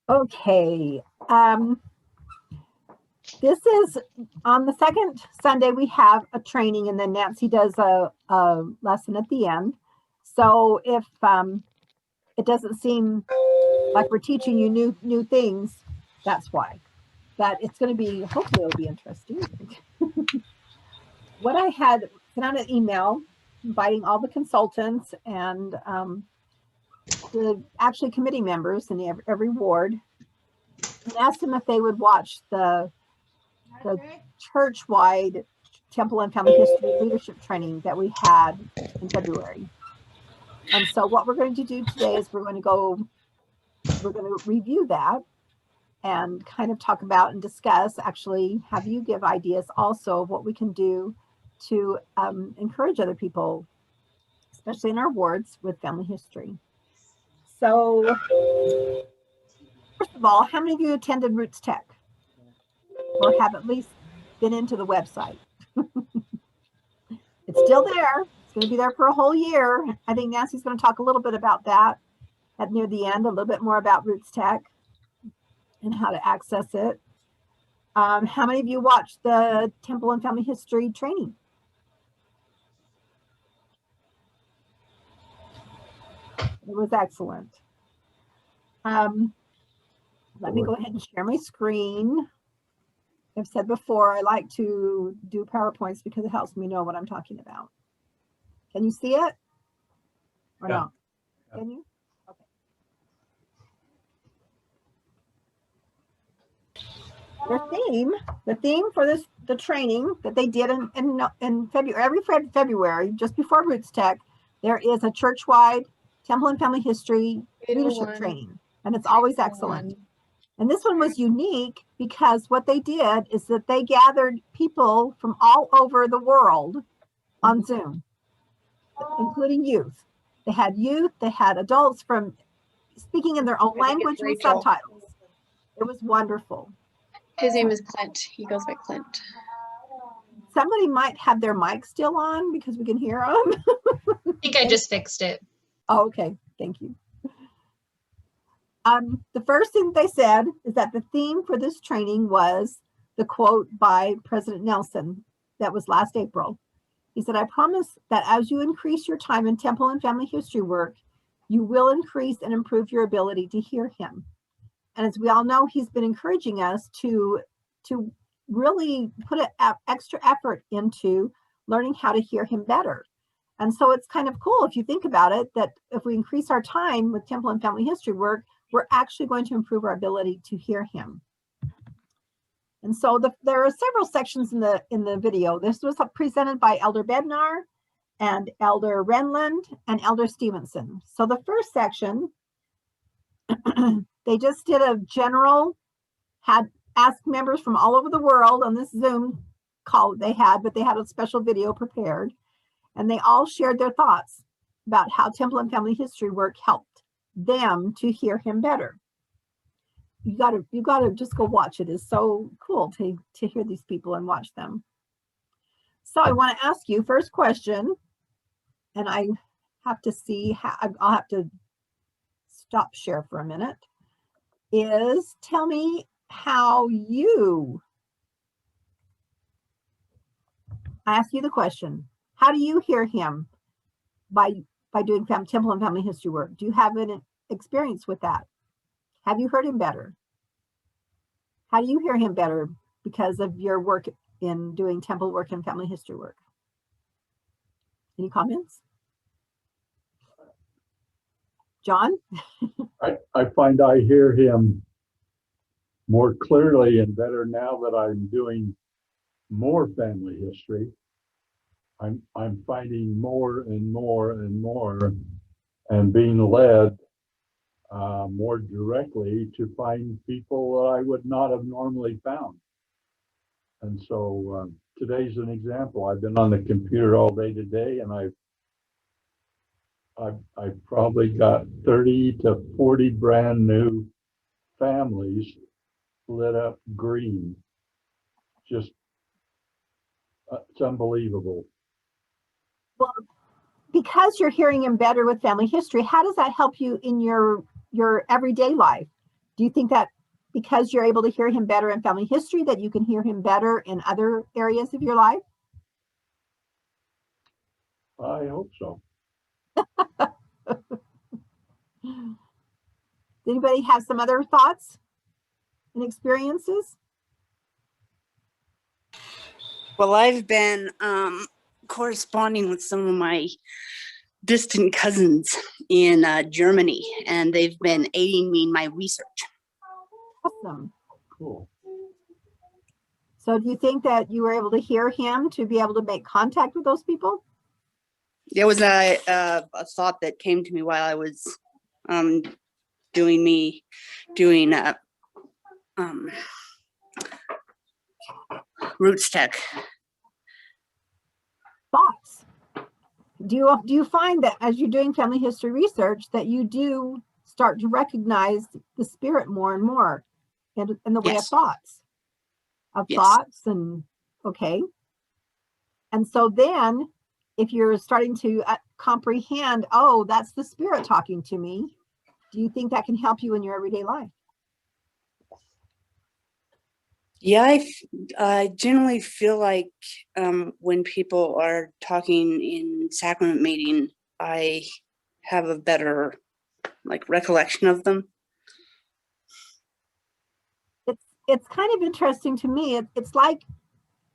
Okay. This is on the second Sunday, we have a training, and then Nancy does a lesson at the end. So if it doesn't seem like we're teaching you new things, that's why. But it's going to be, hopefully it'll be interesting. What I had sent out an email inviting all the consultants and the actually committee members in every ward, and asked them if they would watch the church-wide Temple and Family History leadership training that we had in February. And so what we're going to do today is we're going to review that and kind of talk about and discuss, actually have you give ideas also of what we can do to encourage other people, especially in our wards, with family history. So first of all, how many of you attended Roots Tech or have at least been into the website? It's still there. It's going to be there for a whole year. I think Nancy's going to talk a little bit about that at near the end, a little bit more about Roots Tech and how to access it. How many of you watched the Temple and Family History training? It was excellent. Let me go ahead and share my screen. I've said before, I like to do PowerPoints because it helps me know what I'm talking about. Can you see it or not? Can you? Okay. The theme for the training that they did in February, every February, just before Roots Tech, there is a church-wide Temple and Family History leadership training, and it's always excellent. And this one was unique because what they did is that they gathered people from all over the world on Zoom, including youth. They had youth, they had adults from speaking in their own language with subtitles. It was wonderful. His name is Clint. He goes by Clint. Somebody might have their mic still on because we can hear them. I think I just fixed it. Oh, okay, thank you. The first thing they said is that the theme for this training was the quote by President Nelson that was last April. He said, "I promise that as you increase your time in Temple and Family History work, you will increase and improve your ability to hear him." And as we all know, he's been encouraging us to really put an extra effort into learning how to hear him better. And so it's kind of cool if you think about it, that if we increase our time with Temple and Family History work, we're actually going to improve our ability to hear him. And so there are several sections in the video. This was presented by Elder Bednar and Elder Renland and Elder Stevenson. So the first section, they just did a general, had asked members from all over the world on this Zoom call they had, but they had a special video prepared. And they all shared their thoughts about how Temple and Family History work helped them to hear him better. You gotta just go watch it. It's so cool to hear these people and watch them. So I want to ask you first question, and I have to see how I'll have to stop share for a minute, is tell me how I ask you the question, how do you hear him by doing Temple and Family History work? Do you have an experience with that? Have you heard him better? How do you hear him better because of your work in doing Temple work and Family History work? Any comments? John? I find I hear him more clearly and better now that I'm doing more family history. I'm finding more and more and more and being led more directly to find people that I would not have normally found. And so today's an example. I've been on the computer all day today, and I've probably got 30 to 40 brand new families lit up green. Just it's unbelievable. Well, because you're hearing him better with family history, how does that help you in your everyday life? Do you think that because you're able to hear him better in family history, that you can hear him better in other areas of your life? I hope so. Does anybody have some other thoughts and experiences? Well, I've been corresponding with some of my distant cousins in Germany, and they've been aiding me in my research. Awesome. Cool. So do you think that you were able to hear him to be able to make contact with those people? There was a thought that came to me while I was doing Roots Tech. Thoughts. Do you find that as you're doing family history research that you do start to recognize the spirit more and more in the way of Yes. thoughts? Yes. Thoughts and okay. And so then if you're starting to comprehend, oh, that's the spirit talking to me, do you think that can help you in your everyday life? Yeah, I generally feel like when people are talking in sacrament meeting, I have a better recollection of them. It's kind of interesting to me. It's like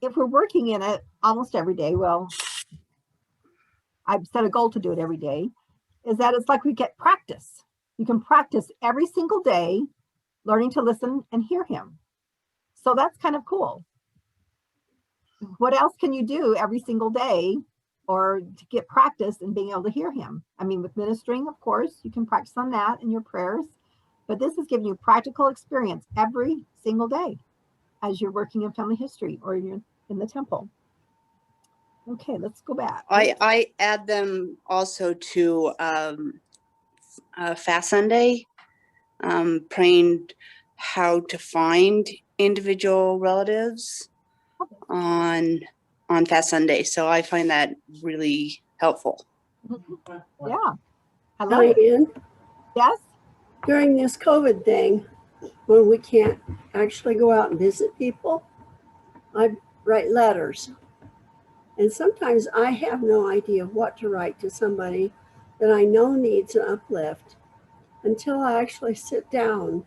if we're working in it almost every day, well, I've set a goal to do it every day, is that it's like we get practice. You can practice every single day, learning to listen and hear him. So that's kind of cool. What else can you do every single day or to get practice in being able to hear him? I mean, with ministering, of course, you can practice on that in your prayers, but this is giving you practical experience every single day as you're working in family history or you're in the temple. Okay, let's go back. I add them also to Fast Sunday, praying how to find individual relatives on Fast Sunday. So I find that really helpful. Yeah, I love it. Diane, Yes? during this COVID thing, when we can't actually go out and visit people, I write letters. And sometimes I have no idea what to write to somebody that I know needs an uplift until I actually sit down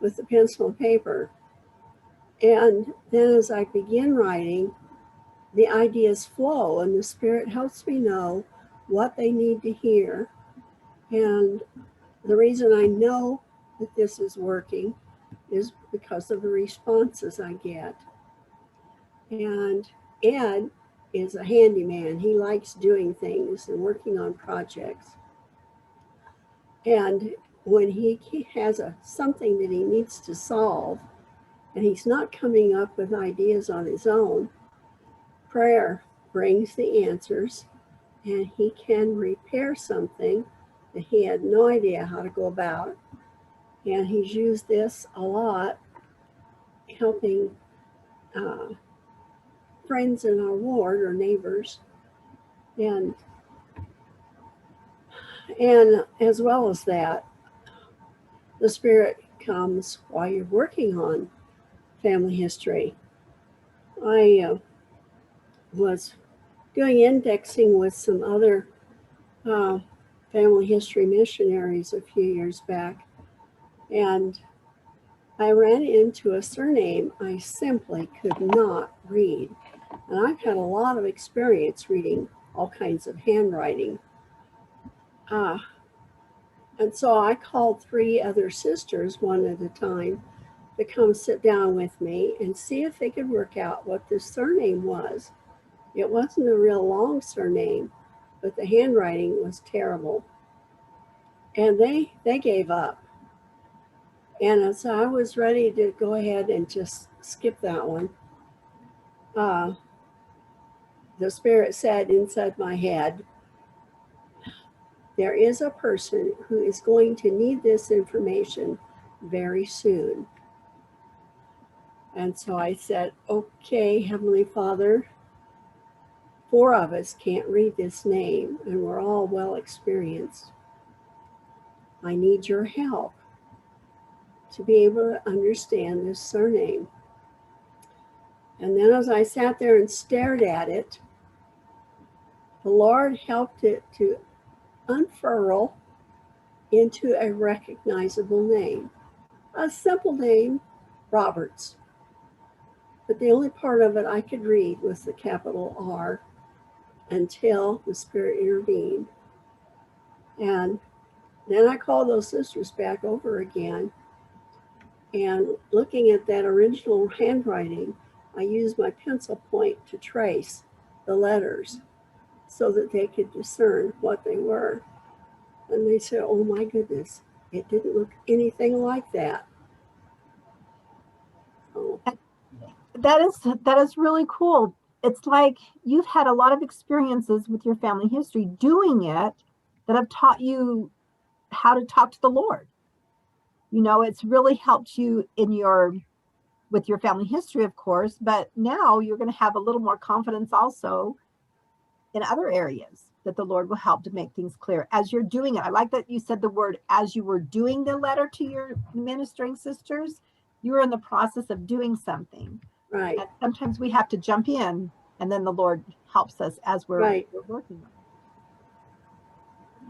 with the pencil and paper. And then as I begin writing, the ideas flow and the Spirit helps me know what they need to hear. And the reason I know that this is working is because of the responses I get. And Ed is a handyman. He likes doing things and working on projects. And when he has something that he needs to solve, and he's not coming up with ideas on his own, prayer brings the answers, and he can repair something that he had no idea how to go about. And he's used this a lot, helping friends in our ward or neighbors. And as well as that, the Spirit comes while you're working on family history. I was doing indexing with some other family history missionaries a few years back, and I ran into a surname I simply could not read. And I've had a lot of experience reading all kinds of handwriting. And so I called 3 other sisters one at a time to come sit down with me and see if they could work out what this surname was. It wasn't a real long surname, but the handwriting was terrible. And they gave up. And so I was ready to go ahead and just skip that one. The Spirit said inside my head, there is a person who is going to need this information very soon. And so I said, okay, Heavenly Father, 4 of us can't read this name, and we're all well experienced. I need your help. to be able to understand this surname. And then as I sat there and stared at it, the Lord helped it to unfurl into a recognizable name. A simple name, Roberts. But the only part of it I could read was the capital R until the Spirit intervened. And then I called those sisters back over again. And looking at that original handwriting, I used my pencil point to trace the letters so that they could discern what they were. And they said, oh my goodness, it didn't look anything like that. So, That is really cool. It's like you've had a lot of experiences with your family history doing it that have taught you how to talk to the Lord. You know, it's really helped you with your family history, of course, but now you're going to have a little more confidence also in other areas that the Lord will help to make things clear as you're doing it. I like that you said the word as you were doing the letter to your ministering sisters, you were in the process of doing something. right. And sometimes we have to jump in and then the Lord helps us as we're working on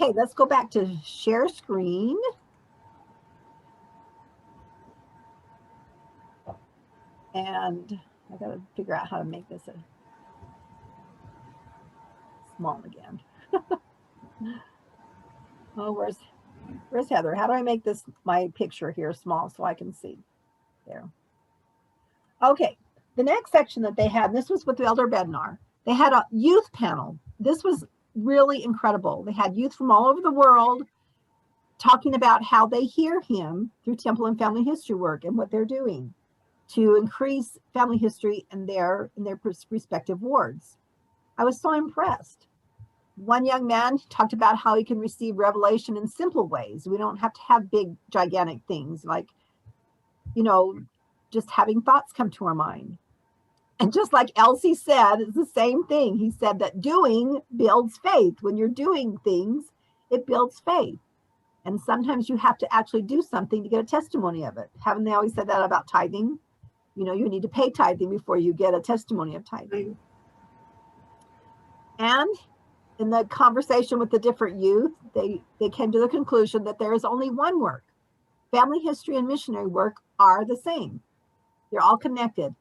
it. Okay, let's go back to share screen. And I got to figure out how to make this a small again. Oh, where's Heather? How do I make this, my picture here, small so I can see? There. Okay, the next section that they had, this was with Elder Bednar. They had a youth panel. This was really incredible. They had youth from all over the world talking about how they hear him through temple and family history work and what they're doing to increase family history in their respective wards. I was so impressed. One young man talked about how he can receive revelation in simple ways. We don't have to have big, gigantic things like, you know, just having thoughts come to our mind. And just like Elsie said, it's the same thing. He said that doing builds faith. When you're doing things, it builds faith. And sometimes you have to actually do something to get a testimony of it. Haven't they always said that about tithing? You know, you need to pay tithing before you get a testimony of tithing. And in the conversation with the different youth, they came to the conclusion that there is only one work. Family history and missionary work are the same. They're all connected.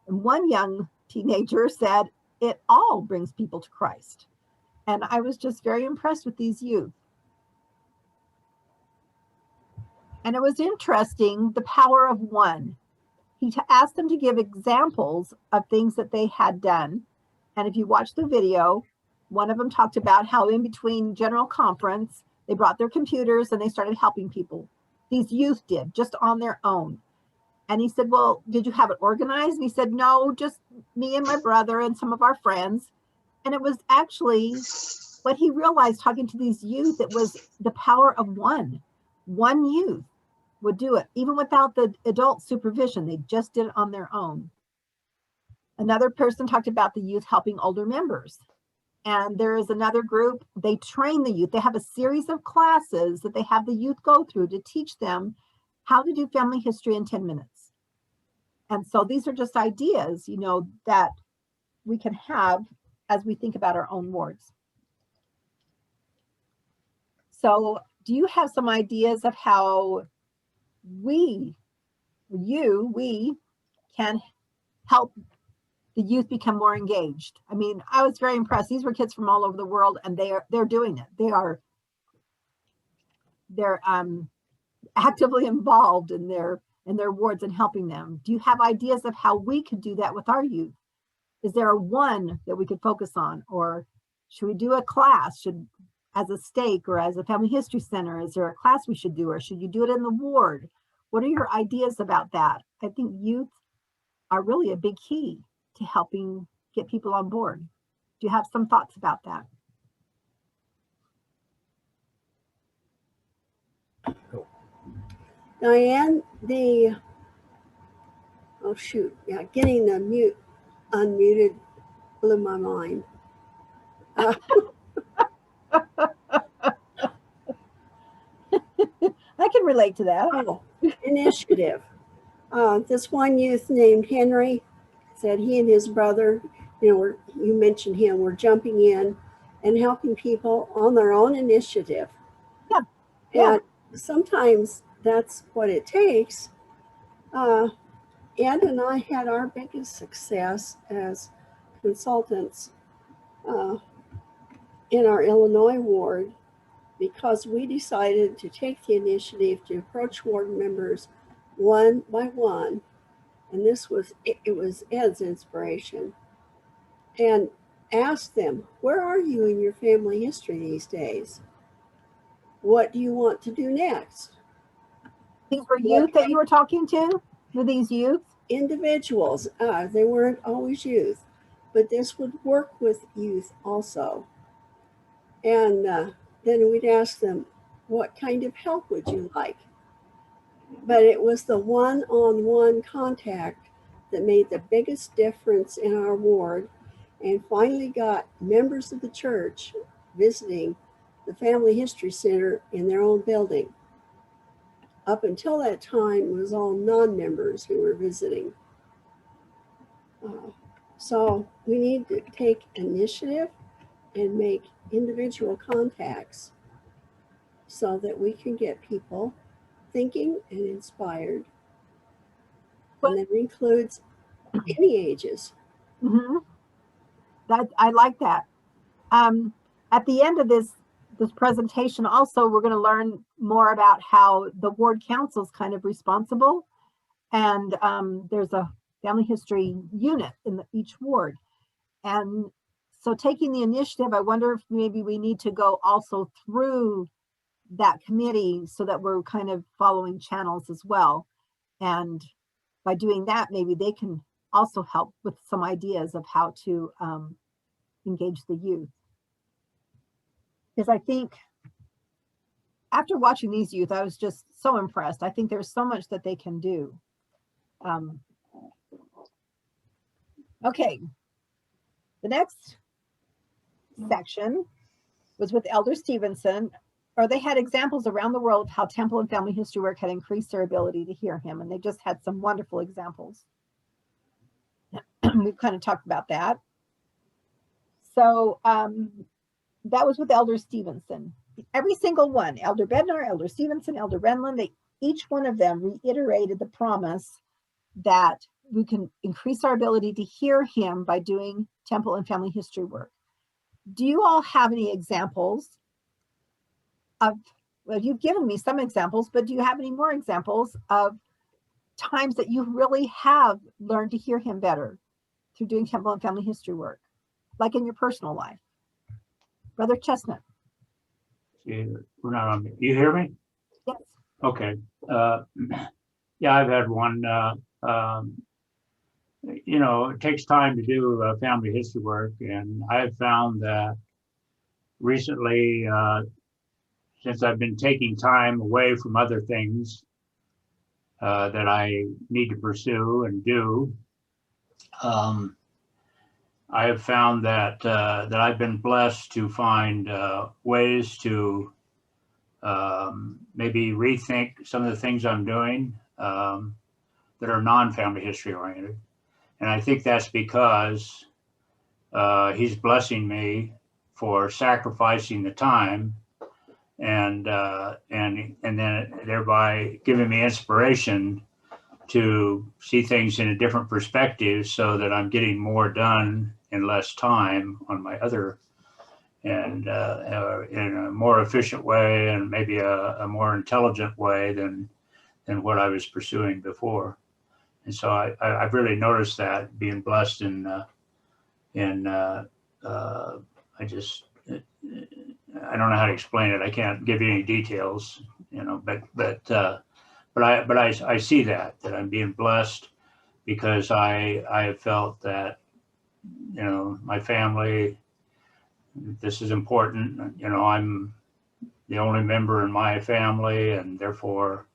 And one young teenager said, it all brings people to Christ. And I was just very impressed with these youth. And it was interesting, the power of one. He asked them to give examples of things that they had done. And if you watch the video, one of them talked about how in between general conference, they brought their computers and they started helping people. These youth did, just on their own. And he said, well, did you have it organized? And he said, no, just me and my brother and some of our friends. And it was actually what he realized talking to these youth, it was the power of one. One youth would do it, even without the adult supervision. They just did it on their own. Another person talked about the youth helping older members. And there is another group, they train the youth. They have a series of classes that they have the youth go through to teach them how to do family history in 10 minutes. And so these are just ideas, you know, that we can have as we think about our own wards. So do you have some ideas of how we can help the youth become more engaged? I mean, I was very impressed. These were kids from all over the world, and they're doing it. They're actively involved in their wards and helping them. Do you have ideas of how we could do that with our youth? Is there a one that we could focus on, or should we do a class? As a stake or as a family history center, is there a class we should do, or should you do it in the ward? What are your ideas about that? I think youth are really a big key to helping get people on board. Do you have some thoughts about that? Diane, oh shoot, yeah, getting the unmuted blew my mind. I can relate to that. Oh, initiative. This one youth named Henry said he and his brother, you mentioned him, were jumping in and helping people on their own initiative. Yeah, yeah. And sometimes that's what it takes. Ed and I had our biggest success as consultants in our Illinois ward because we decided to take the initiative to approach ward members one by one. And it was Ed's inspiration. And ask them, where are you in your family history these days? What do you want to do next? These were youth that you were talking to? Were these youth? Individuals, they weren't always youth, but this would work with youth also. And then we'd ask them, what kind of help would you like? But it was the one-on-one contact that made the biggest difference in our ward, and finally got members of the church visiting the Family History Center in their own building. Up until that time, it was all non-members who were visiting. So we need to take initiative and make individual contacts so that we can get people thinking and inspired. And that includes any ages. Mm-hmm. I like that. At the end of this presentation, also, we're going to learn more about how the ward council is kind of responsible. And there's a family history unit in each ward. And so taking the initiative, I wonder if maybe we need to go also through that committee so that we're kind of following channels as well. And by doing that, maybe they can also help with some ideas of how to engage the youth. Because I think after watching these youth, I was just so impressed. I think there's so much that they can do. Okay, the next section was with Elder Stevenson, or they had examples around the world of how temple and family history work had increased their ability to hear him. And they just had some wonderful examples. We've kind of talked about that. So that was with Elder Stevenson. Every single one, Elder Bednar, Elder Stevenson, Elder Renlund, each one of them reiterated the promise that we can increase our ability to hear him by doing temple and family history work. Do you all have any examples of, well, you've given me some examples, but do you have any more examples of times that you really have learned to hear him better through doing temple and family history work, like in your personal life? Brother Chestnut. We're not on. You hear me? Yes. Okay. Yeah, I've had one. It takes time to do family history work, and I've found that recently, since I've been taking time away from other things that I need to pursue and do, I have found that I've been blessed to find ways to maybe rethink some of the things I'm doing that are non-family history oriented. And I think that's because he's blessing me for sacrificing the time and then thereby giving me inspiration to see things in a different perspective so that I'm getting more done in less time on my other, and in a more efficient way and maybe a more intelligent way than what I was pursuing before. And so I've really noticed that, being blessed I don't know how to explain it. I can't give you any details, but I see that I'm being blessed because I have felt that, my family, this is important. I'm the only member in my family, and therefore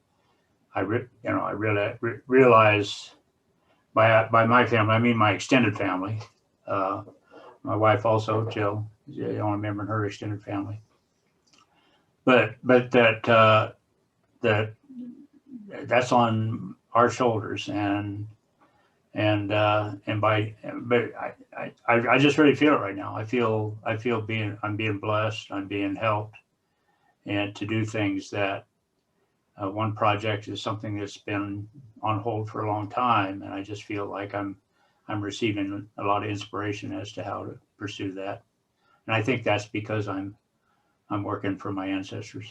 I really realize by my family, I mean my extended family. My wife also, Jill, is the only member in her extended family. But that that's on our shoulders, but I just really feel it right now. I'm being blessed, I'm being helped, and to do things that one project is something that's been on hold for a long time, and I just feel like I'm receiving a lot of inspiration as to how to pursue that. And I think that's because I'm working for my ancestors.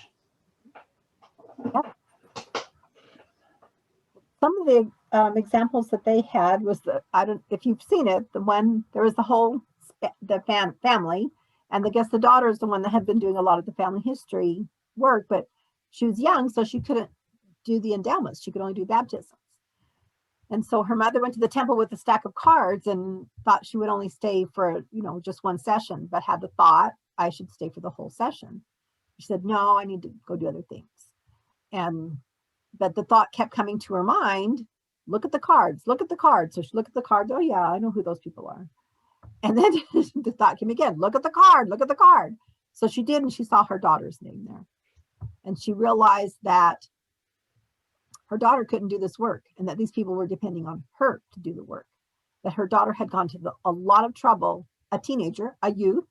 Some of the examples that they had was I don't, if you've seen it, the one, there was the whole, family, and I guess the daughter is the one that had been doing a lot of the family history work, but she was young, so she couldn't do the endowments. She could only do baptisms. And so her mother went to the temple with a stack of cards and thought she would only stay for, just one session, but had the thought, I should stay for the whole session. She said, no, I need to go do other things. But the thought kept coming to her mind, look at the cards, look at the cards. So she looked at the cards. Oh yeah, I know who those people are. And then the thought came again, look at the card, look at the card. So she did, and she saw her daughter's name there. And she realized that her daughter couldn't do this work and that these people were depending on her to do the work. That her daughter had gone to a lot of trouble, a teenager, a youth,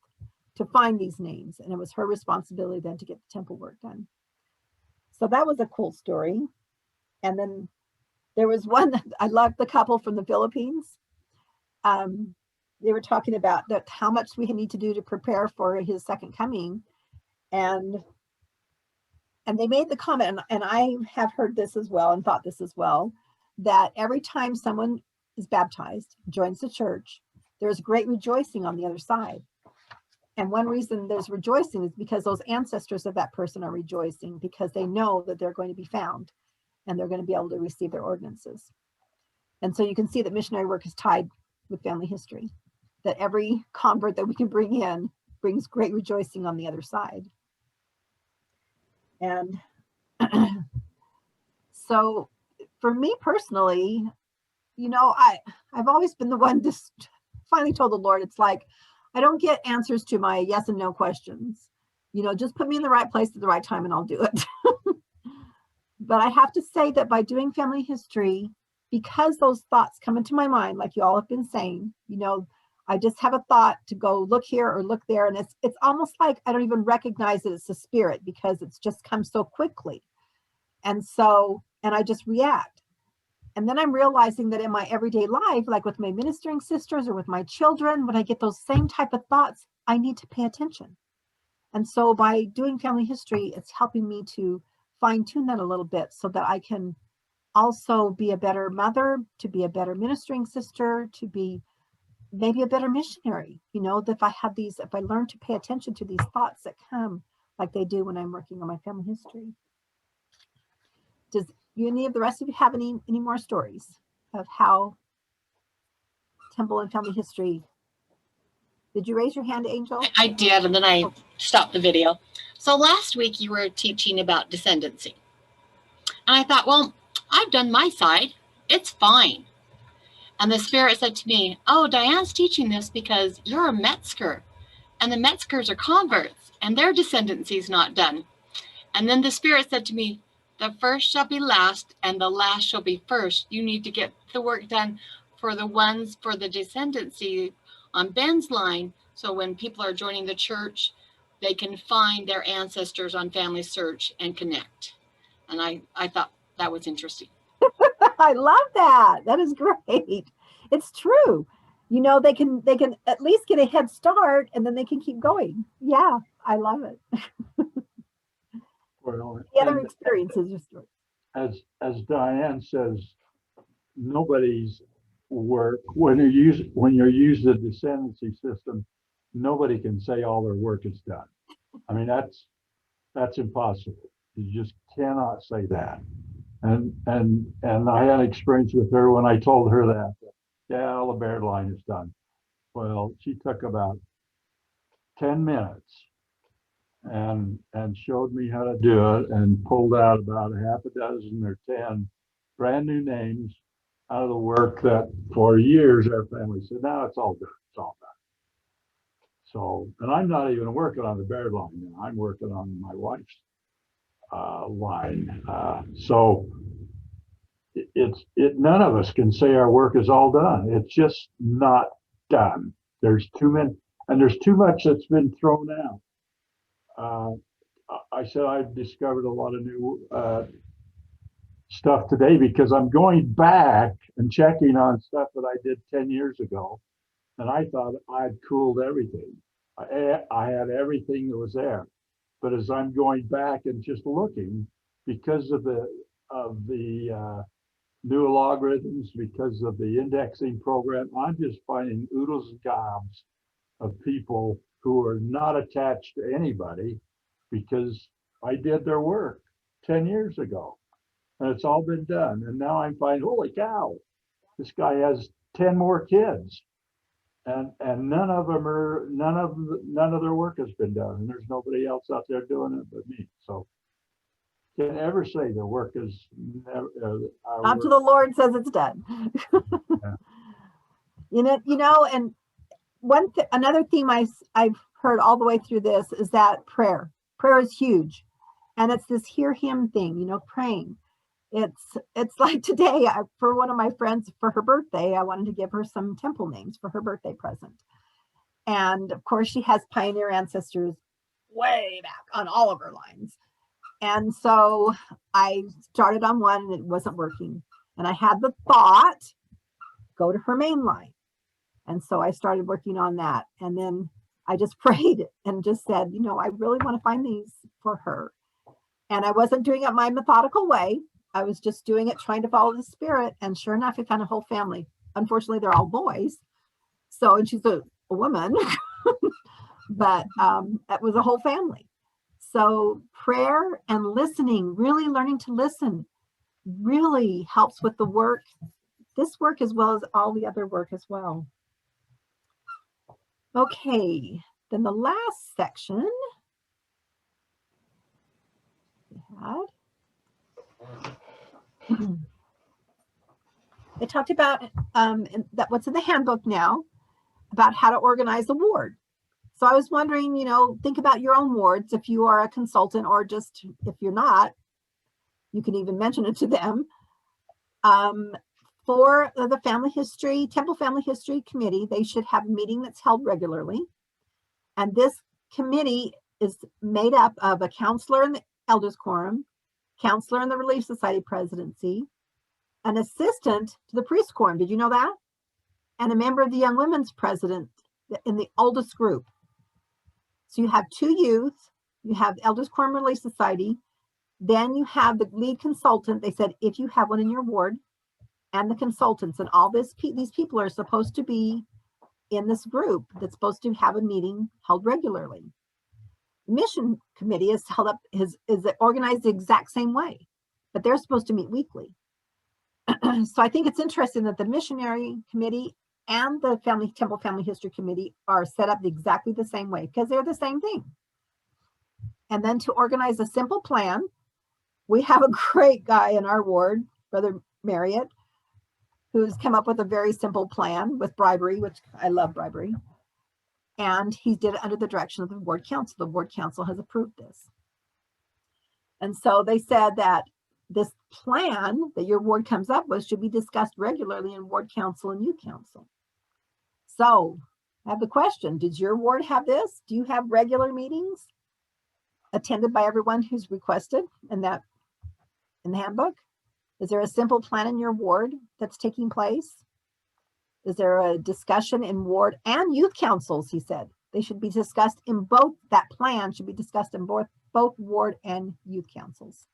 to find these names. And it was her responsibility then to get the temple work done. So that was a cool story. And then there was one that I loved, the couple from the Philippines. They were talking about that how much we need to do to prepare for his second coming. And they made the comment, and I have heard this as well and thought this as well, that every time someone is baptized, joins the church, there's great rejoicing on the other side. And one reason there's rejoicing is because those ancestors of that person are rejoicing because they know that they're going to be found and they're going to be able to receive their ordinances. And so you can see that missionary work is tied with family history, that every convert that we can bring in brings great rejoicing on the other side. And so for me personally, I've always been the one just finally told the Lord, it's like, I don't get answers to my yes and no questions. Just put me in the right place at the right time and I'll do it. But I have to say that by doing family history, because those thoughts come into my mind, like you all have been saying, I just have a thought to go look here or look there. And it's almost like I don't even recognize that it's the spirit because it's just come so quickly. And I just react. And then I'm realizing that in my everyday life, like with my ministering sisters or with my children, when I get those same type of thoughts, I need to pay attention. And so by doing family history, it's helping me to fine tune that a little bit so that I can also be a better mother, to be a better ministering sister, to be maybe a better missionary. That if I learn to pay attention to these thoughts that come like they do when I'm working on my family history. Does any of the rest of you have any more stories of how temple and family history? Did you raise your hand, Angel? I did, and then I stopped the video. So last week you were teaching about descendancy. And I thought, well, I've done my side. It's fine. And the Spirit said to me, oh, Diane's teaching this because you're a Metzger. And the Metzgers are converts, and their descendancy is not done. And then the Spirit said to me, the first shall be last, and the last shall be first. You need to get the work done for the ones for the descendancy on Ben's line. So when people are joining the church, they can find their ancestors on Family Search and connect. And I thought that was interesting. I love that. That is great. It's true. They can at least get a head start and then they can keep going. Yeah, I love it. Well, The other experiences are stories. as Diane says, nobody's work when you're using the descendancy system, nobody can say all their work is done. I mean, that's impossible. You just cannot say that. And I had experience with her when I told her that, yeah, all the Baird line is done. Well, she took about 10 minutes and showed me how to do it and pulled out about a half a dozen or 10 brand new names out of the work that for years our family said, now it's all done. It's all done. So, and I'm not even working on the Baird line now. I'm working on my wife's line. So none of us can say our work is all done. It's just not done. There's too many, and there's too much that's been thrown out. I said I've discovered a lot of new stuff today because I'm going back and checking on stuff that I did 10 years ago. And I thought I'd cooled everything. I had everything that was there. But as I'm going back and just looking, because of the new logarithms, because of the indexing program, I'm just finding oodles and gobs of people who are not attached to anybody because I did their work 10 years ago. And it's all been done. And now I'm finding, holy cow, this guy has 10 more kids. And none of their work has been done. And there's nobody else out there doing it but me. So can't ever say the work is never, Up to the Lord says it's done. Yeah. And another theme I've heard all the way through this is that prayer is huge. And it's this hear him thing, praying. It's like today, for one of my friends, for her birthday, I wanted to give her some temple names for her birthday present. And of course, she has pioneer ancestors way back on all of her lines. And so I started on one and it wasn't working. And I had the thought, go to her main line. And so I started working on that. And then I just prayed and just said, I really want to find these for her. And I wasn't doing it my methodical way. I was just doing it, trying to follow the spirit. And sure enough, I found a whole family. Unfortunately, they're all boys. So, and she's a woman, but it was a whole family. So prayer and listening, really learning to listen, really helps with the work, this work as well as all the other work as well. Okay, then the last section we had. They talked about what's in the handbook now about how to organize a ward. So I was wondering, think about your own wards if you are a consultant, or just if you're not, you can even mention it to them. For the Temple Family History Committee, they should have a meeting that's held regularly. And this committee is made up of a counselor in the Elders Quorum, counselor in the Relief Society presidency, an assistant to the Priest Quorum. Did you know that? And a member of the Young Women's president in the oldest group. So you have 2 youth, you have Elders Quorum Relief Society, then you have the lead consultant. They said, if you have one in your ward, and the consultants, and all these people are supposed to be in this group that's supposed to have a meeting held regularly. The mission committee is organized the exact same way, but they're supposed to meet weekly. So I think it's interesting that the missionary committee and the Temple Family History Committee are set up exactly the same way because they're the same thing. And then to organize a simple plan, we have a great guy in our ward, Brother Marriott, who's come up with a very simple plan with bribery, which I love bribery. And he did it under the direction of the ward council. The ward council has approved this. And so they said that this plan that your ward comes up with should be discussed regularly in ward council and youth council. So I have the question, does your ward have this? Do you have regular meetings attended by everyone who's requested in the handbook? Is there a simple plan in your ward that's taking place? Is there a discussion in ward and youth councils? He said they should be discussed in both. That plan should be discussed in both ward and youth councils.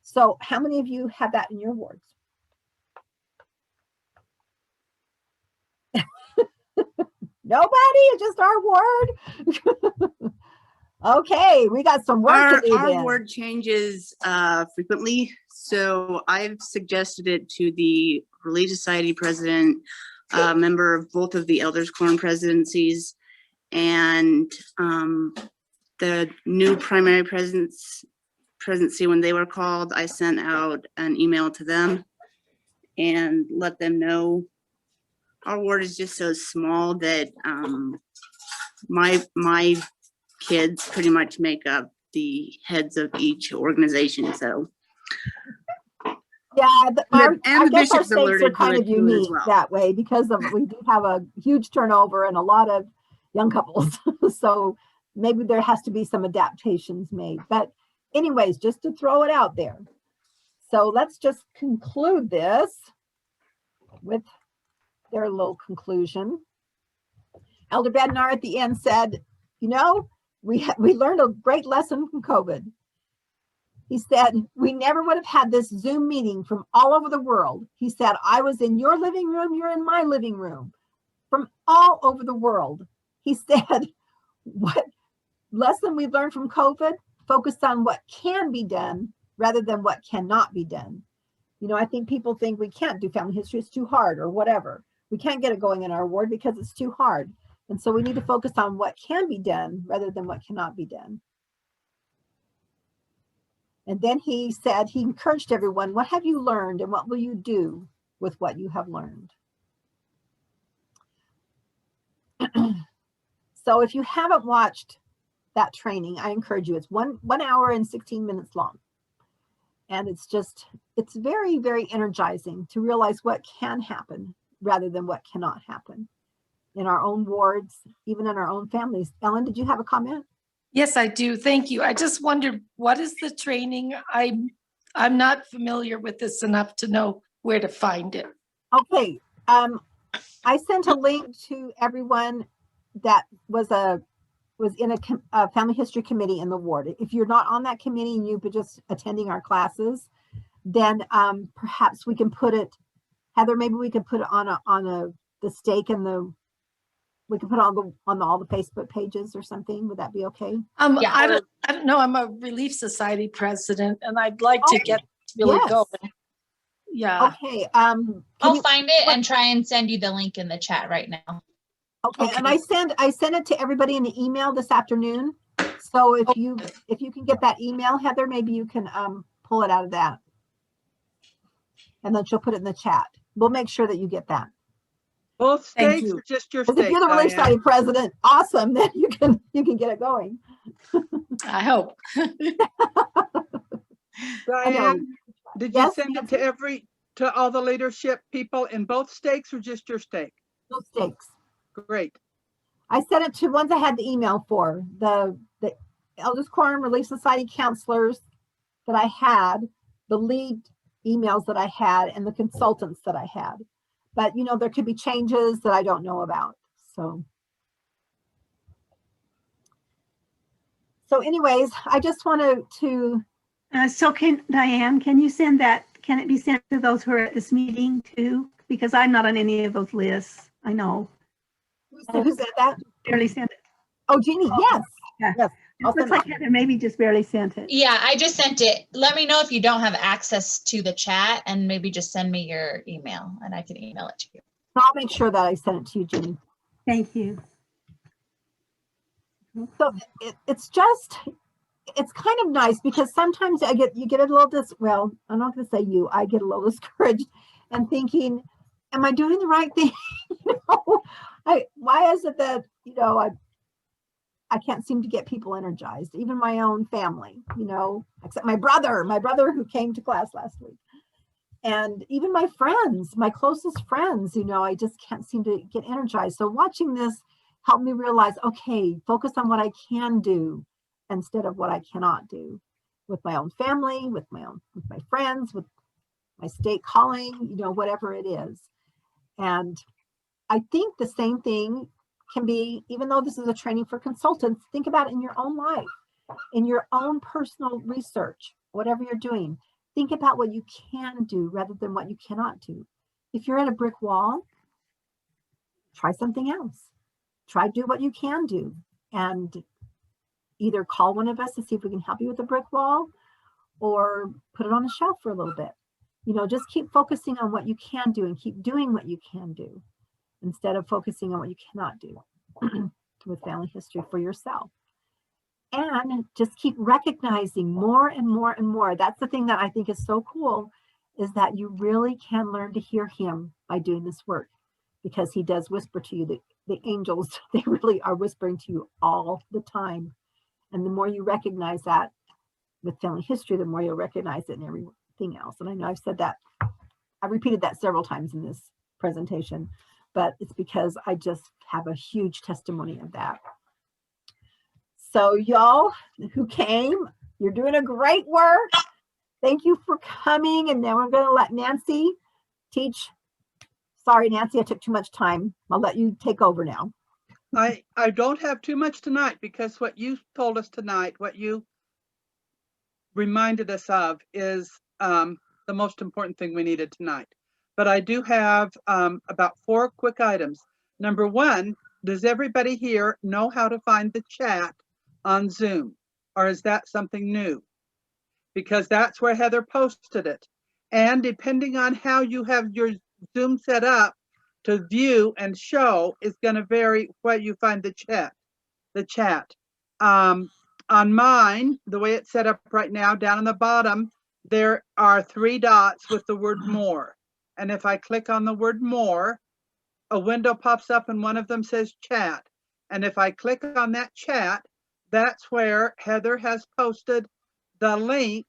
So how many of you have that in your wards? Nobody, it's just our ward. Okay, we got some work to do. Our word changes frequently, so I've suggested it to the Relief Society president, member of both of the Elders Quorum presidencies, and the new primary presidency when they were called. I sent out an email to them and let them know. Our ward is just so small that my kids pretty much make up the heads of each organization. So Yeah, And I the guess our bishops states are alerted to kind it of too as unique well. that way because we do have a huge turnover and a lot of young couples. So maybe there has to be some adaptations made. But anyways, just to throw it out there. So let's just conclude this with their little conclusion. Elder Bednar at the end said, you know, we learned a great lesson from COVID. He said, we never would have had this Zoom meeting from all over the world. He said, I was in your living room, you're in my living room, from all over the world. He said, what lesson we learned from COVID? Focus on what can be done rather than what cannot be done. You know, I think people think we can't do family history, it's too hard or whatever. We can't get it going in our ward because it's too hard. And so we need to focus on what can be done rather than what cannot be done. And then he said, he encouraged everyone, what have you learned and what will you do with what you have learned? So if you haven't watched that training, I encourage you. It's 1 hour and 16 minutes long. And it's very, very energizing to realize what can happen rather than what cannot happen in our own wards, even in our own families. Ellen, did you have a comment? Yes, I do. Thank you. I just wondered, what is the training? I'm not familiar with this enough to know where to find it. Okay. I sent a link to everyone that was in a family history committee in the ward. If you're not on that committee and you've been just attending our classes, then perhaps we can put it, Heather, maybe we could put it on the stake and we can put it on all the Facebook pages or something. Would that be okay? Yeah. I don't know. I'm a Relief Society president and I'd like to get really yes. going. Yeah. Okay. I'll find it and try and send you the link in the chat right now. Okay. And I sent it to everybody in the email this afternoon. So if you can get that email, Heather, maybe you can pull it out of that. And then she'll put it in the chat. We'll make sure that you get that. Both Thank states you. or just your Because state? if you're the Relief Diane? Society president, awesome, then you can get it going. I hope. Diane, did you Yes, send it Nancy? to all the leadership people in both stakes or just your stake? Those stakes. Great. I sent it to ones I had the email for, the Elders Quorum Relief Society counselors that I had, the lead emails that I had, and the consultants that I had. But, you know, there could be changes that I don't know about. So anyways, I just wanted to. So Diane, can you send that? Can it be sent to those who are at this meeting too? Because I'm not on any of those lists. I know. Who said that? Barely sent it. Oh, Jeannie, yes. Yeah. Yes. It looks like Heather maybe just barely sent it. Yeah, I just sent it. Let me know if you don't have access to the chat and maybe just send me your email and I can email it to you. I'll make sure that I send it to you, Jeannie. Thank you. So it's kind of nice because sometimes you get a little well, I'm not going to say you, I get a little discouraged and thinking, am I doing the right thing? You know, why is it that, you know, I can't seem to get people energized, even my own family, you know, except my brother who came to class last week. And even my friends, my closest friends, you know, I just can't seem to get energized. So watching this helped me realize, okay, focus on what I can do instead of what I cannot do with my own family, with my friends, with my state calling, you know, whatever it is. And I think the same thing can be, even though this is a training for consultants, think about it in your own life, in your own personal research, whatever you're doing. Think about what you can do rather than what you cannot do. If you're at a brick wall, try something else. Try do what you can do and either call one of us to see if we can help you with the brick wall or put it on a shelf for a little bit. You know, just keep focusing on what you can do and keep doing what you can do instead of focusing on what you cannot do with family history for yourself. And just keep recognizing more and more and more. That's the thing that I think is so cool, is that you really can learn to hear him by doing this work, because he does whisper to you. The angels, they really are whispering to you all the time. And the more you recognize that with family history, the more you'll recognize it in everything else. And I know I've said that, I repeated that several times in this presentation, but it's because I just have a huge testimony of that. So y'all who came, you're doing a great work. Thank you for coming. And then we're going to let Nancy teach. Sorry, Nancy, I took too much time. I'll let you take over now. I don't have too much tonight because what you told us tonight, what you reminded us of is the most important thing we needed tonight. But I do have about 4 quick items. Number 1, does everybody here know how to find the chat on Zoom? Or is that something new? Because that's where Heather posted it. And depending on how you have your Zoom set up to view and show is going to vary where you find the chat. On mine, the way it's set up right now, down on the bottom, there are 3 dots with the word more. And if I click on the word more, a window pops up and one of them says chat. And if I click on that chat, that's where Heather has posted the link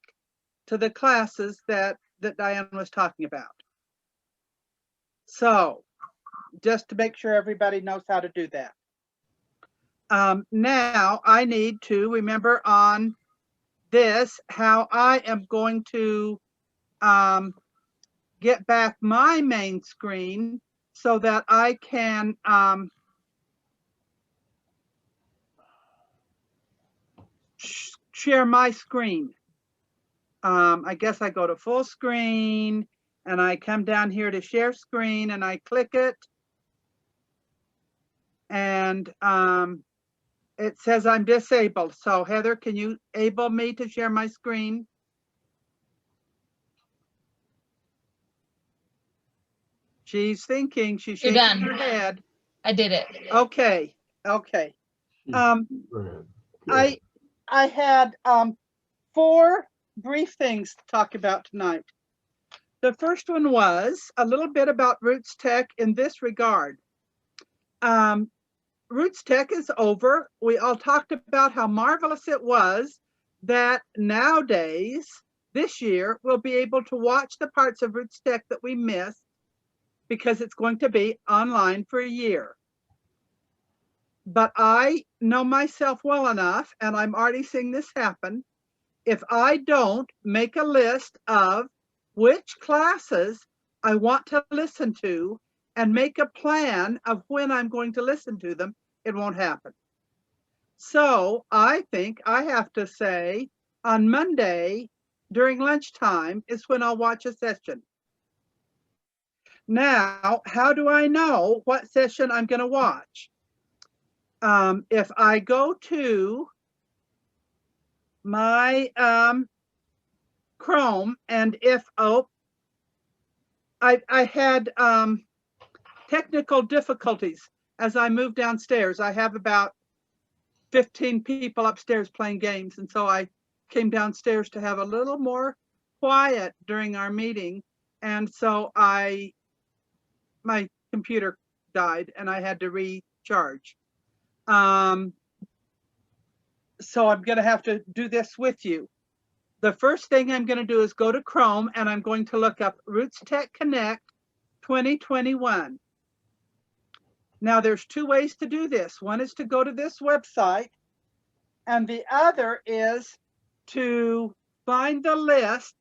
to the classes that Diane was talking about. So just to make sure everybody knows how to do that. Now I need to remember on this how I am going to get back my main screen so that I can share my screen. I guess I go to full screen and I come down here to share screen and I click it. And it says I'm disabled. So Heather, can you enable me to share my screen? She's thinking, she's You're shaking done. her head. I did it. Okay, okay. Go ahead. I had 4 brief things to talk about tonight. The first one was a little bit about Roots Tech in this regard. Roots Tech is over. We all talked about how marvelous it was that nowadays, this year, we'll be able to watch the parts of Roots Tech that we missed because it's going to be online for a year. But I know myself well enough, and I'm already seeing this happen. If I don't make a list of which classes I want to listen to and make a plan of when I'm going to listen to them, it won't happen. So I think I have to say on Monday during lunchtime is when I'll watch a session. Now, how do I know what session I'm going to watch? If I go to my Chrome and if, I had technical difficulties as I moved downstairs. I have about 15 people upstairs playing games. And so I came downstairs to have a little more quiet during our meeting. And so my computer died and I had to recharge. So I'm going to have to do this with you. The first thing I'm going to do is go to Chrome and I'm going to look up Roots Tech Connect 2021. Now there's 2 ways to do this. One is to go to this website and the other is to find the list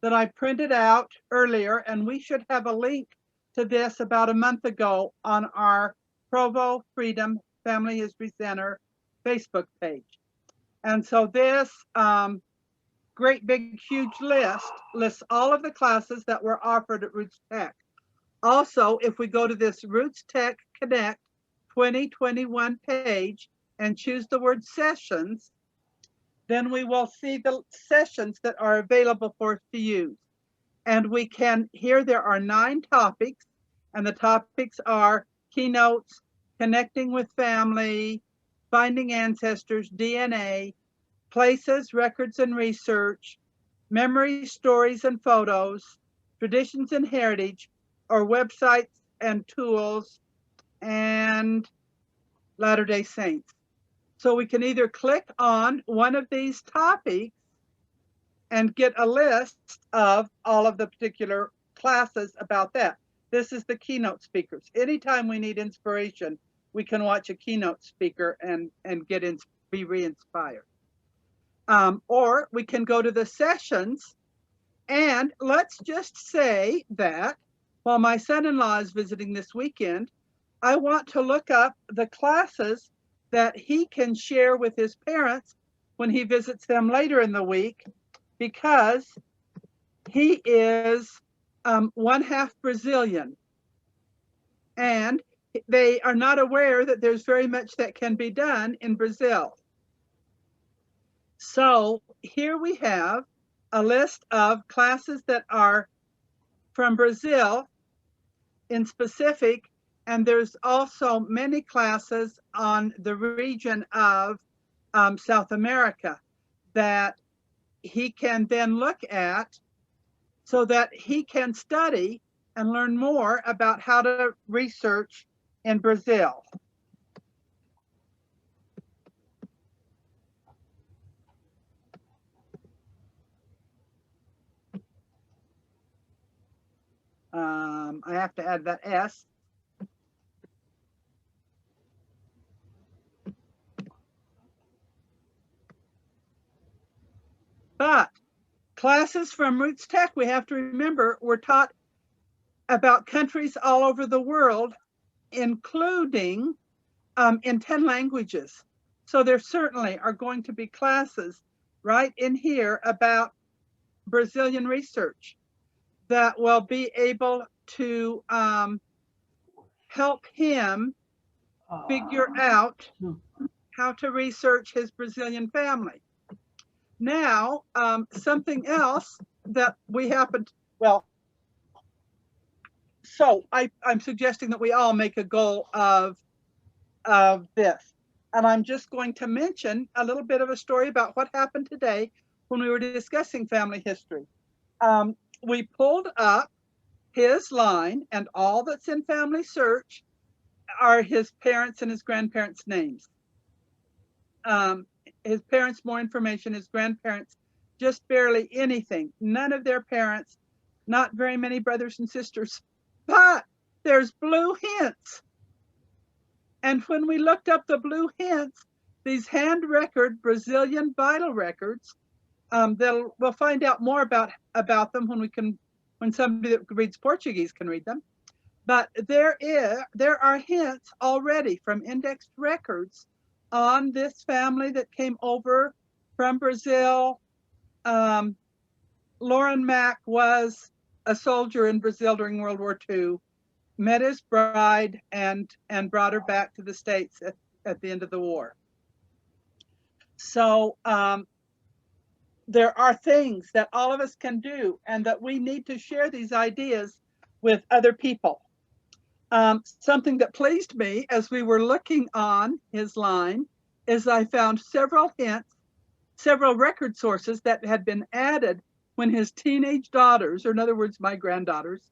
that I printed out earlier, and we should have a link to this about a month ago on our Provo Freedom Family History Center Facebook page. And so this great big huge list lists all of the classes that were offered at Roots Tech. Also, if we go to this Roots Tech Connect 2021 page and choose the word sessions, then we will see the sessions that are available for us to use. And we can, here there are 9 topics, and the topics are keynotes, connecting with family, finding ancestors, DNA, places, records and research, memories, stories and photos, traditions and heritage, or websites and tools, and Latter-day Saints. So we can either click on one of these topics and get a list of all of the particular classes about that. This is the keynote speakers. Anytime we need inspiration, we can watch a keynote speaker and be re-inspired. Or we can go to the sessions, and let's just say that while my son-in-law is visiting this weekend, I want to look up the classes that he can share with his parents when he visits them later in the week, because he is 1/2 Brazilian, and they are not aware that there's very much that can be done in Brazil. So here we have a list of classes that are from Brazil in specific, and there's also many classes on the region of South America that he can then look at so that he can study and learn more about how to research in Brazil. I have to add that S. But classes from Roots Tech, we have to remember, were taught about countries all over the world, including in 10 languages. So there certainly are going to be classes right in here about Brazilian research that will be able to help him figure out how to research his Brazilian family. Now, something else that we happen to, well, so I'm suggesting that we all make a goal of this. And I'm just going to mention a little bit of a story about what happened today when we were discussing family history. We pulled up his line, and all that's in Family Search are his parents and his grandparents' names. His parents, more information, his grandparents, just barely anything. None of their parents, not very many brothers and sisters, but there's blue hints. And when we looked up the blue hints, these hand record Brazilian vital records, we'll find out more about them when somebody that reads Portuguese can read them. But there are hints already from indexed records on this family that came over from Brazil. Lauren Mack was a soldier in Brazil during World War II, met his bride and brought her back to the States at the end of the war. So there are things that all of us can do, and that we need to share these ideas with other people. Something that pleased me as we were looking on his line is I found several hints, several record sources that had been added when his teenage daughters, or in other words, my granddaughters,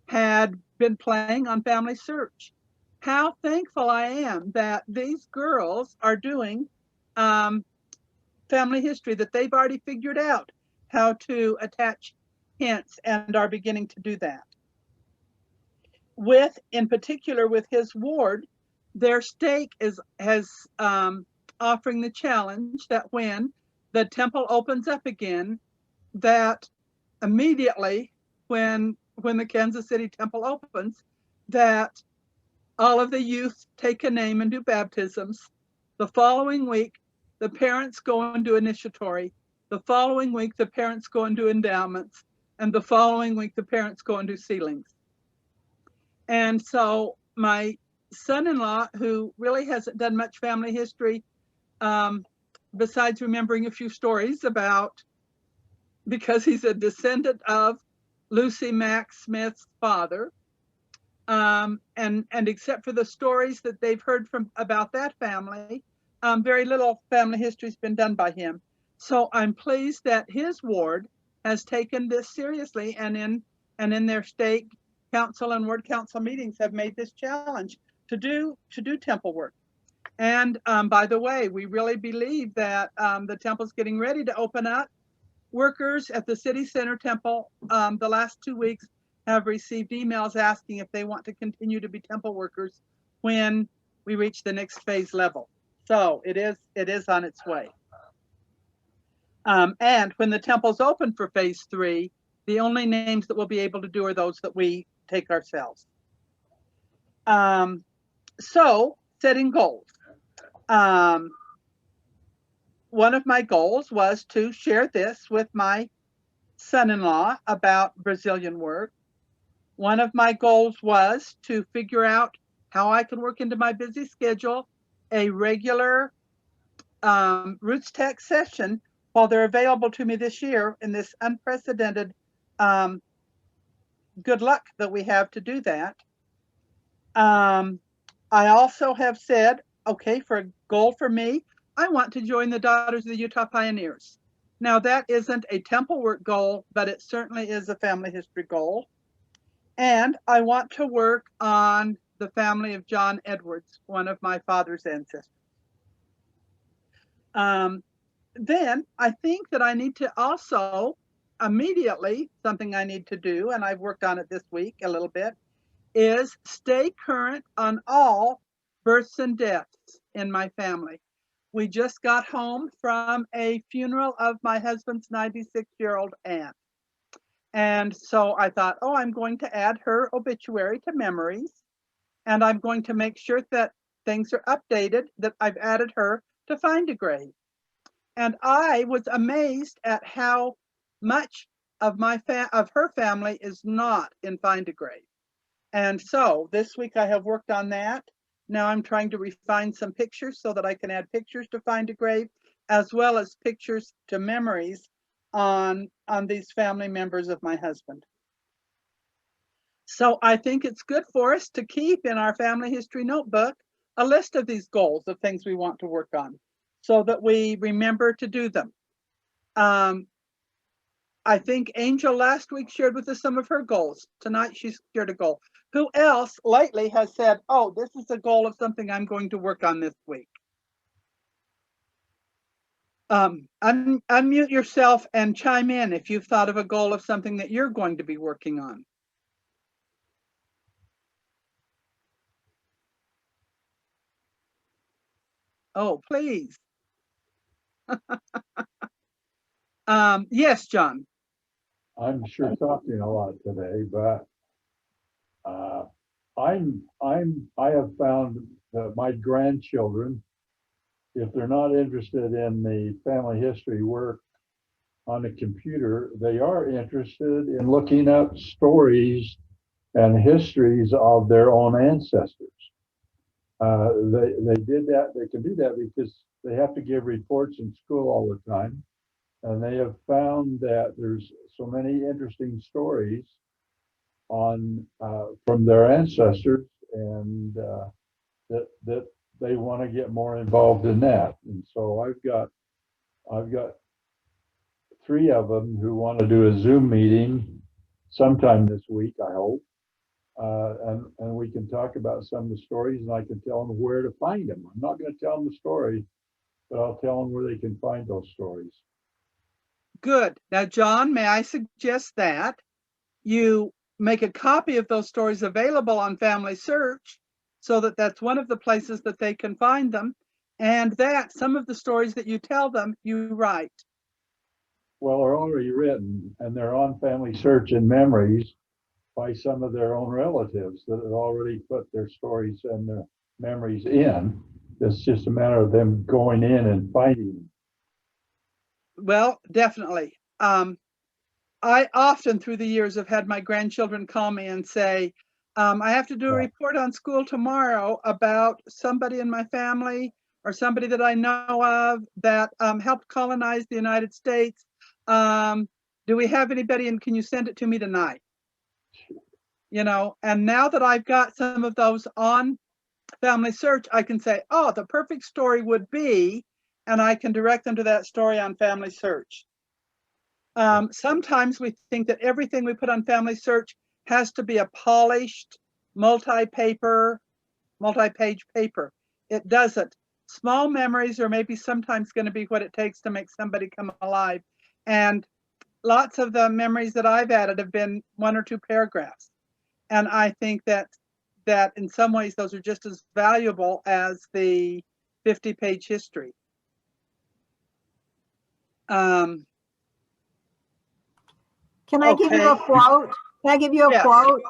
had been playing on Family Search. How thankful I am that these girls are doing family history, that they've already figured out how to attach hints and are beginning to do that. In particular with his ward, their stake has offering the challenge that when the temple opens up again, that immediately when the Kansas City temple opens, that all of the youth take a name and do baptisms. The following week, the parents go and do initiatory. The following week, the parents go and do endowments. And the following week, the parents go and do sealings. And so my son-in-law, who really hasn't done much family history, besides remembering a few stories about, because he's a descendant of Lucy Mack Smith's father, and except for the stories that they've heard about that family, very little family history has been done by him. So I'm pleased that his ward has taken this seriously, and in their state council and ward council meetings have made this challenge to do temple work. And by the way, we really believe that the temple's getting ready to open up. Workers at the City Center Temple the last 2 weeks have received emails asking if they want to continue to be temple workers when we reach the next phase level. So it is on its way. And when the temple's open for phase 3, the only names that we'll be able to do are those that we take ourselves. So setting goals. One of my goals was to share this with my son-in-law about Brazilian work. One of my goals was to figure out how I can work into my busy schedule a regular Roots Tech session while they're available to me this year in this unprecedented good luck that we have to do that. I also have said, okay, for a goal for me, I want to join the Daughters of the Utah Pioneers. Now that isn't a temple work goal, but it certainly is a family history goal. And I want to work on the family of John Edwards, one of my father's ancestors. Then I think that I need to also immediately, something I need to do, and I've worked on it this week a little bit, is stay current on all births and deaths in my family. We just got home from a funeral of my husband's 96-year-old aunt. And so I thought, oh, I'm going to add her obituary to memories. And I'm going to make sure that things are updated, that I've added her to Find a Grave. And I was amazed at how much of her family is not in Find a Grave. And so this week I have worked on that. Now I'm trying to refine some pictures so that I can add pictures to Find a Grave, as well as pictures to memories on these family members of my husband. So I think it's good for us to keep in our family history notebook a list of these goals of things we want to work on so that we remember to do them. I think Angel last week shared with us some of her goals. Tonight she's shared a goal. Who else lately has said, oh, this is a goal of something I'm going to work on this week? Unmute yourself and chime in if you've thought of a goal of something that you're going to be working on. Oh, please. Yes, John. I'm sure talking a lot today, but I have found that my grandchildren, if they're not interested in the family history work on a computer, they are interested in looking up stories and histories of their own ancestors. They did that. They can do that because they have to give reports in school all the time. And they have found that there's so many interesting stories on from their ancestors, and that they want to get more involved in that. And so I've got 3 of them who want to do a Zoom meeting sometime this week, I hope, and we can talk about some of the stories, and I can tell them where to find them. I'm not going to tell them the story, but I'll tell them where they can find those stories. Good. Now, John, may I suggest that you make a copy of those stories available on Family Search so that that's one of the places that they can find them, and that some of the stories that you tell them, you write. Well, they're already written, and they're on Family Search and Memories by some of their own relatives that have already put their stories and their memories in. It's just a matter of them going in and finding them. Well, definitely. I often through the years have had my grandchildren call me and say, I have to do a report on school tomorrow about somebody in my family or somebody that I know of that helped colonize the United States. Do we have anybody, and can you send it to me tonight? You know, and now that I've got some of those on Family Search, I can say, oh, the perfect story would be, and I can direct them to that story on Family Search. Sometimes we think that everything we put on Family Search has to be a polished, multi-page paper. It doesn't. small memories are maybe sometimes going to be what it takes to make somebody come alive. And lots of the memories that I've added have been 1 or 2 paragraphs. And I think that in some ways those are just as valuable as the 50-page history. Can I give you a Okay. quote? Can I give you a Yeah. quote?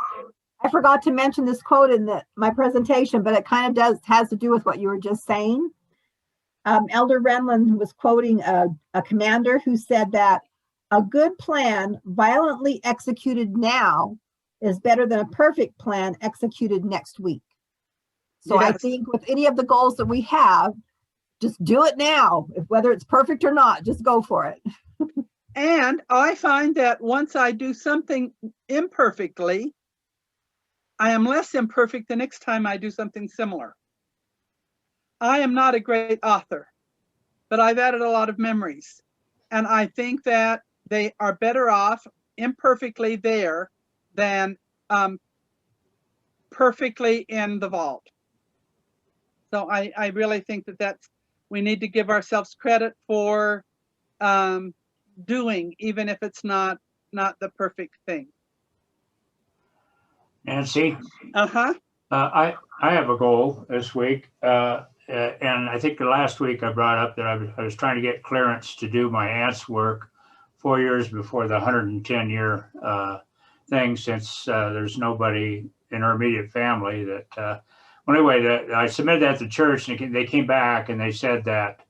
I forgot to mention this quote in my presentation, but it kind of has to do with what you were just saying. Elder Renlund was quoting a commander who said that a good plan violently executed now is better than a perfect plan executed next week. So I Yes. think with any of the goals that we have, just do it now. Whether it's perfect or not, just go for it. And I find that once I do something imperfectly, I am less imperfect the next time I do something similar. I am not a great author, but I've added a lot of memories. And I think that they are better off imperfectly there than perfectly in the vault. So I really think that we need to give ourselves credit for doing, even if it's not the perfect thing. Nancy, Uh-huh. I have a goal this week. And I think the last week I brought up that I was trying to get clearance to do my aunt's work 4 years before the 110-year thing, since there's nobody in her immediate family that, well, anyway, I submitted that to church, and they came back and they said that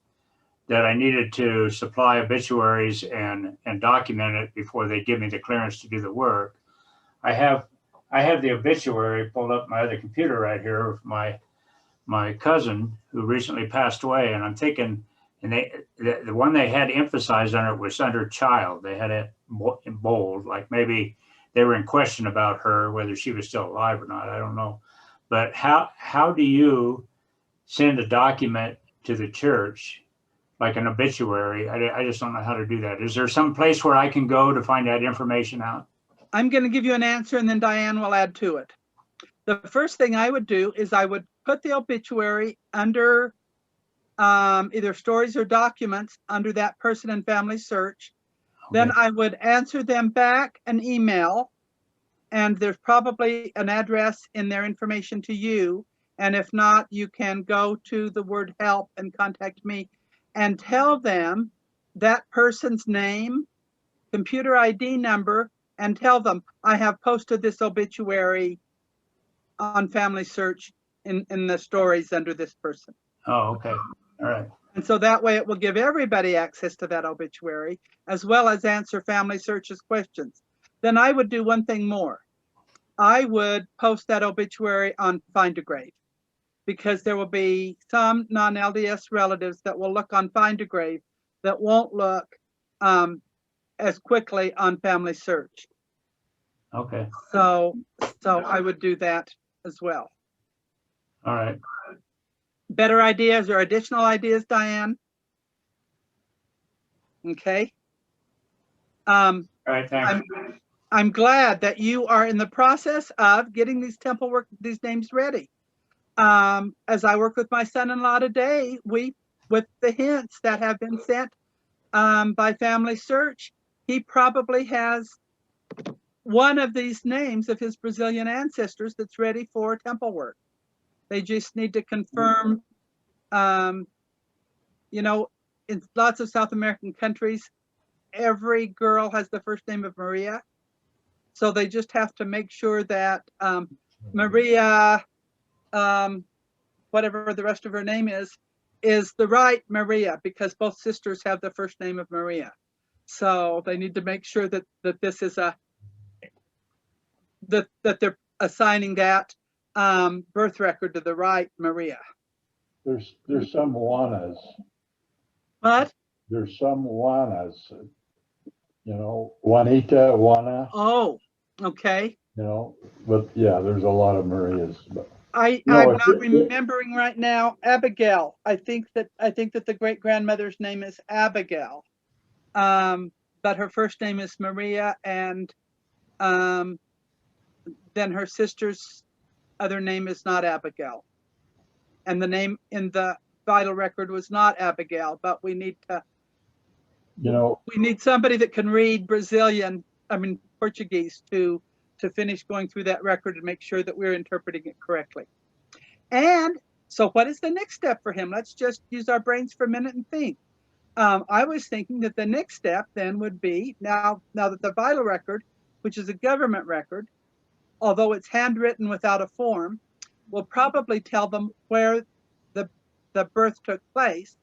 I needed to supply obituaries and document it before they give me the clearance to do the work. I have the obituary pulled up my other computer right here of my cousin who recently passed away, and I'm thinking, and the one they had emphasized on it was under child. They had it in bold, like maybe they were in question about her, whether she was still alive or not. I don't know. But how do you send a document to the church, like an obituary? I just don't know how to do that. Is there some place where I can go to find that information out? I'm going to give you an answer, and then Diane will add to it. The first thing I would do is I would put the obituary under either stories or documents under that person and family search. Okay. Then I would answer them back an email, and there's probably an address in their information to you. And if not, you can go to the word help and contact me and tell them that person's name, computer ID number, and tell them I have posted this obituary on Family Search in the stories under this person. Oh, okay. All right. And so that way it will give everybody access to that obituary, as well as answer Family Search's questions. Then I would do one thing more. I would post that obituary on Find a Grave, because there will be some non-LDS relatives that will look on Find a Grave that won't look as quickly on Family Search. Okay. So I would do that as well. All right. Better ideas or additional ideas, Diane? Okay. All right. Thanks. I'm glad that you are in the process of getting these temple work, these names ready. As I work with my son-in-law today, with the hints that have been sent by Family Search, he probably has one of these names of his Brazilian ancestors that's ready for temple work. They just need to confirm, you know, in lots of South American countries, every girl has the first name of Maria. So they just have to make sure that Maria, whatever the rest of her name is the right Maria, because both sisters have the first name of Maria. So they need to make sure that this is that they're assigning that birth record to the right Maria. There's some Juanas. What? There's some Juanas. You know, Juanita, Juana. Oh, okay. You know, but yeah, there's a lot of Marias. But I'm not remembering right now. Abigail. I think that the great grandmother's name is Abigail, but her first name is Maria, and then her sister's other name is not Abigail, and the name in the vital record was not Abigail, but we need to, You know, we need somebody that can read Portuguese to finish going through that record and make sure that we're interpreting it correctly. And so what is the next step for him? Let's just use our brains for a minute and think. I was thinking that the next step then would be, now that the vital record, which is a government record, although it's handwritten without a form, will probably tell them where the birth took place,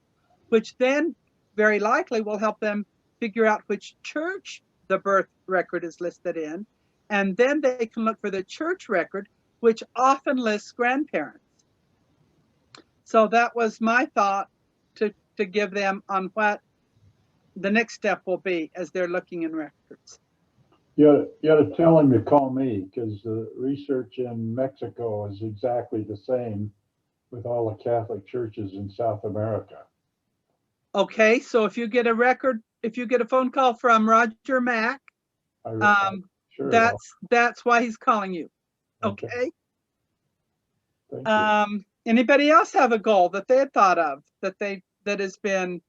which then very likely will help them figure out which church the birth record is listed in. And then they can look for the church record, which often lists grandparents. So that was my thought to give them on what the next step will be as they're looking in records. you gotta tell him to call me, because the research in Mexico is exactly the same with all the Catholic churches in South America. Okay, so if you get a record, if you get a phone call from Roger Mack, Sure. that's why he's calling you. Okay. Okay. Thank you. Anybody else have a goal that they had thought of that has been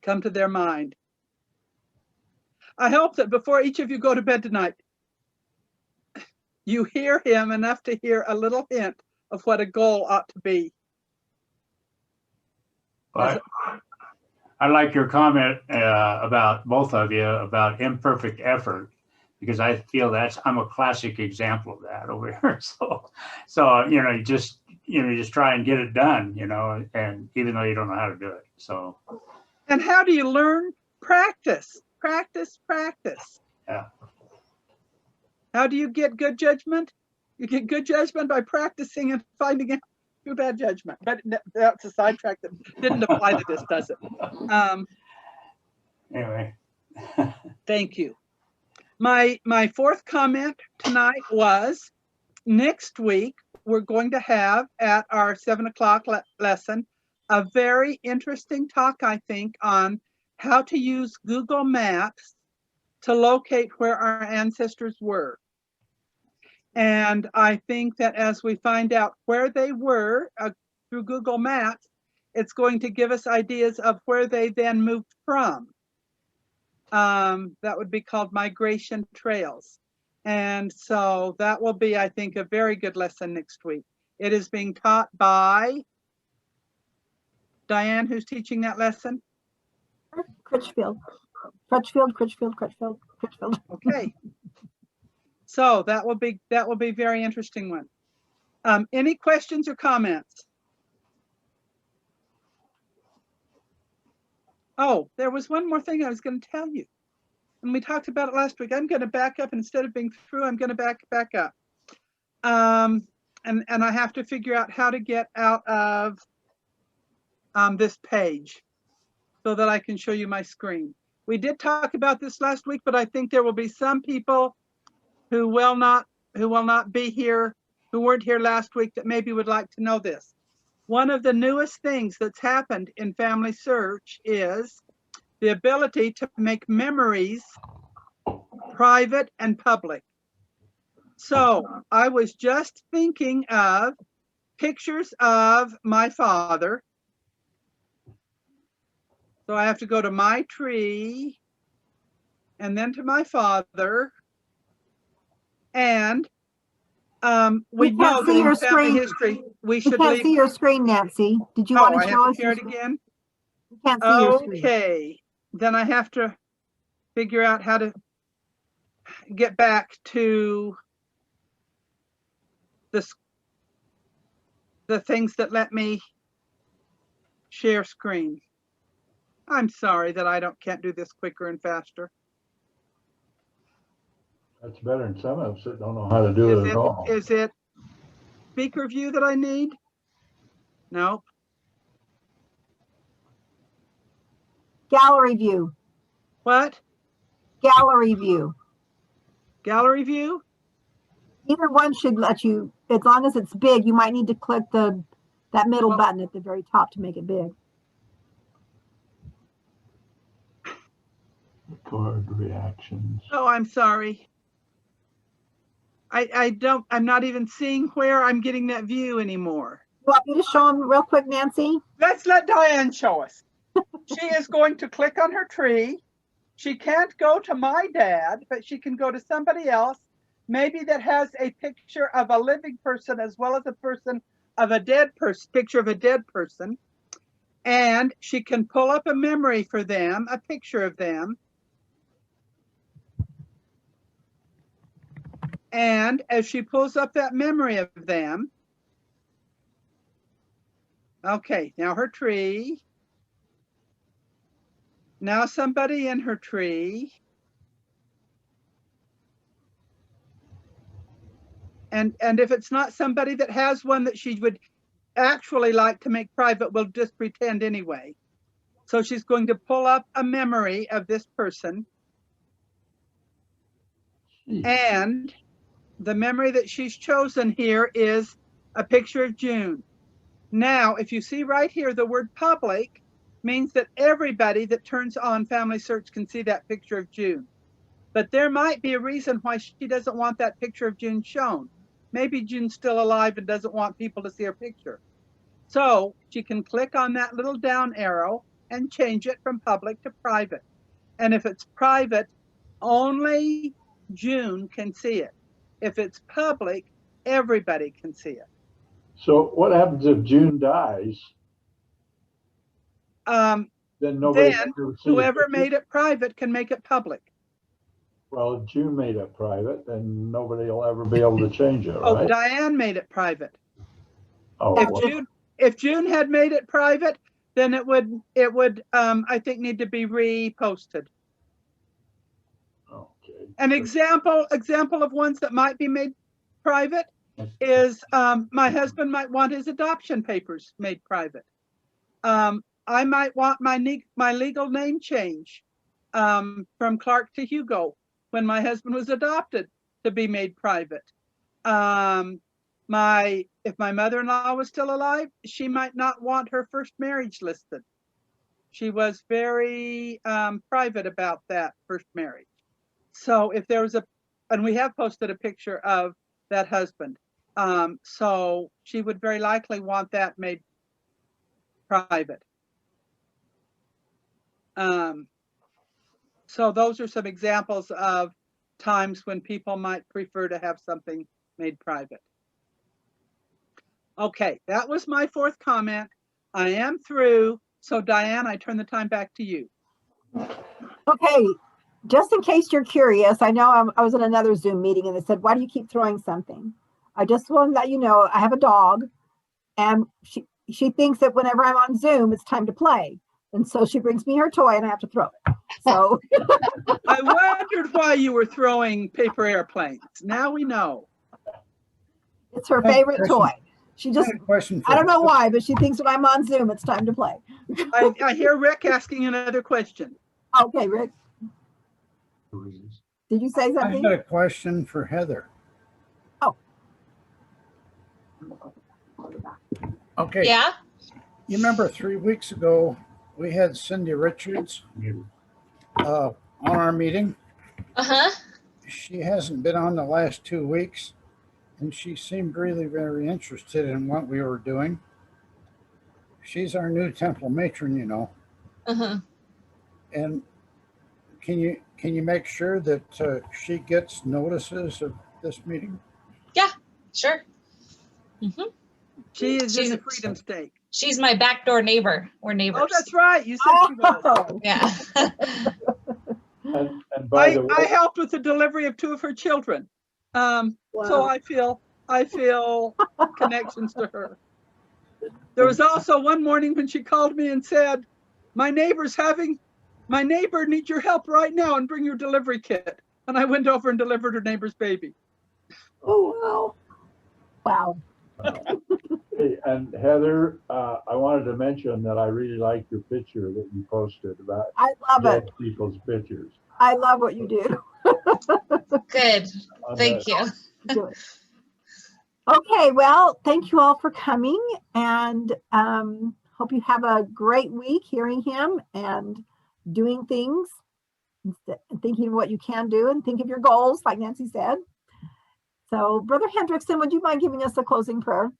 come to their mind? I hope that before each of you go to bed tonight, you hear him enough to hear a little hint of what a goal ought to be. But I like your comment about both of you about imperfect effort, because I feel I'm a classic example of that over here. So you just try and get it done, and even though you don't know how to do it. So. And how do you learn? Practice. Yeah. How do you get good judgment? You get good judgment by practicing and finding out your bad judgment. But that's a sidetrack that didn't apply to this, does it? Anyway. Thank you. My fourth comment tonight was, next week we're going to have at our 7 o'clock lesson a very interesting talk, I think, on how to use Google Maps to locate where our ancestors were. And I think that as we find out where they were through Google Maps, it's going to give us ideas of where they then moved from. That would be called migration trails. And so that will be, I think, a very good lesson next week. It is being taught by Diane, who's teaching that lesson? Critchfield. Okay. So that will be very interesting one. Any questions or comments? Oh, there was one more thing I was going to tell you. And we talked about it last week. I'm going to back up, and instead of being through, I'm going to back up. And I have to figure out how to get out of this page so that I can show you my screen. We did talk about this last week, but I think there will be some people who will not be here, who weren't here last week, that maybe would like to know this. One of the newest things that's happened in Family Search is the ability to make memories private and public. So I was just thinking of pictures of my father. So I have to go to my tree and then to my father. And we know that in family history, we should can't see your screen, Nancy. Did you want to show us? Share it again? We can't see your screen. Okay, then I have to figure out how to get back to the things that let me share screen. I'm sorry that I can't do this quicker and faster. That's better than some of us that don't know how to do it at all. Is it speaker view that I need? Nope. Gallery view. What? Gallery view. Gallery view? Either one should let you, as long as it's big, you might need to click that middle button at the very top to make it big. Record reactions. Oh, I'm sorry. I'm not even seeing where I'm getting that view anymore. want me to show them real quick, Nancy? Let's let Diane show us. She is going to click on her tree. She can't go to my dad, but she can go to somebody else, maybe that has a picture of a living person as well as a person of a dead person, picture of a dead person. And she can pull up a memory for them, a picture of them. And as she pulls up that memory of them, okay, now her tree. Now somebody in her tree. And if it's not somebody that has one that she would actually like to make private, we'll just pretend anyway. So she's going to pull up a memory of this person. And the memory that she's chosen here is a picture of June. Now, if you see right here, the word public means that everybody that turns on Family Search can see that picture of June. But there might be a reason why she doesn't want that picture of June shown. Maybe June's still alive and doesn't want people to see her picture. So she can click on that little down arrow and change it from public to private. And if it's private, only June can see it. If it's public, everybody can see it. So what happens if June dies? Then nobody. Then whoever made it private can make it public. Well, if June made it private, then nobody will ever be able to change it, Oh, right? Diane made it private. Oh, well, If June had made it private, then it would I think need to be reposted. okay. An example of ones that might be made private is my husband might want his adoption papers made private. I might want my legal name change from Clark to Hugo when my husband was adopted to be made private. If my mother-in-law was still alive, she might not want her first marriage listed. She was very private about that first marriage. So if there was and we have posted a picture of that husband. So she would very likely want that made private. So those are some examples of times when people might prefer to have something made private. Okay, that was my fourth comment. I am through. So Diane, I turn the time back to you. Okay, just in case you're curious, I know I was in another Zoom meeting and they said, why do you keep throwing something? I just want to let you know, I have a dog and she thinks that whenever I'm on Zoom, it's time to play. And so she brings me her toy and I have to throw it. So I wondered why you were throwing paper airplanes. Now we know. It's her favorite toy. She just, I don't know why, but she thinks when I'm on Zoom, it's time to play. I hear Rick asking another question. Okay, Rick. Did you say I something? got a question for Heather. Oh. Okay. Yeah. You remember 3 weeks ago, we had Cindy Richards on our meeting. Uh-huh. She hasn't been on the last 2 weeks, and she seemed really very interested in what we were doing. She's our new temple matron, you know. Uh-huh. And can you make sure that she gets notices of this meeting? Yeah, sure. Mm-hmm. She is in the Freedom Stake. She's my backdoor neighbor. We're neighbors. Oh, that's right. You said she was. Yeah. And by the way, I helped with the delivery of 2 of her children. So I feel connections to her. There was also one morning when she called me and said, my neighbor needs your help right now and bring your delivery kit. And I went over and delivered her neighbor's baby. Oh, wow. hey, and Heather, I wanted to mention that I really liked your picture that you posted about I love dead it. people's pictures. I love what you do. Good. Thank you. Do it. Okay, well, thank you all for coming and hope you have a great week hearing him and doing things, thinking of what you can do and think of your goals, like Nancy said. So, Brother Hendrickson, would you mind giving us a closing prayer?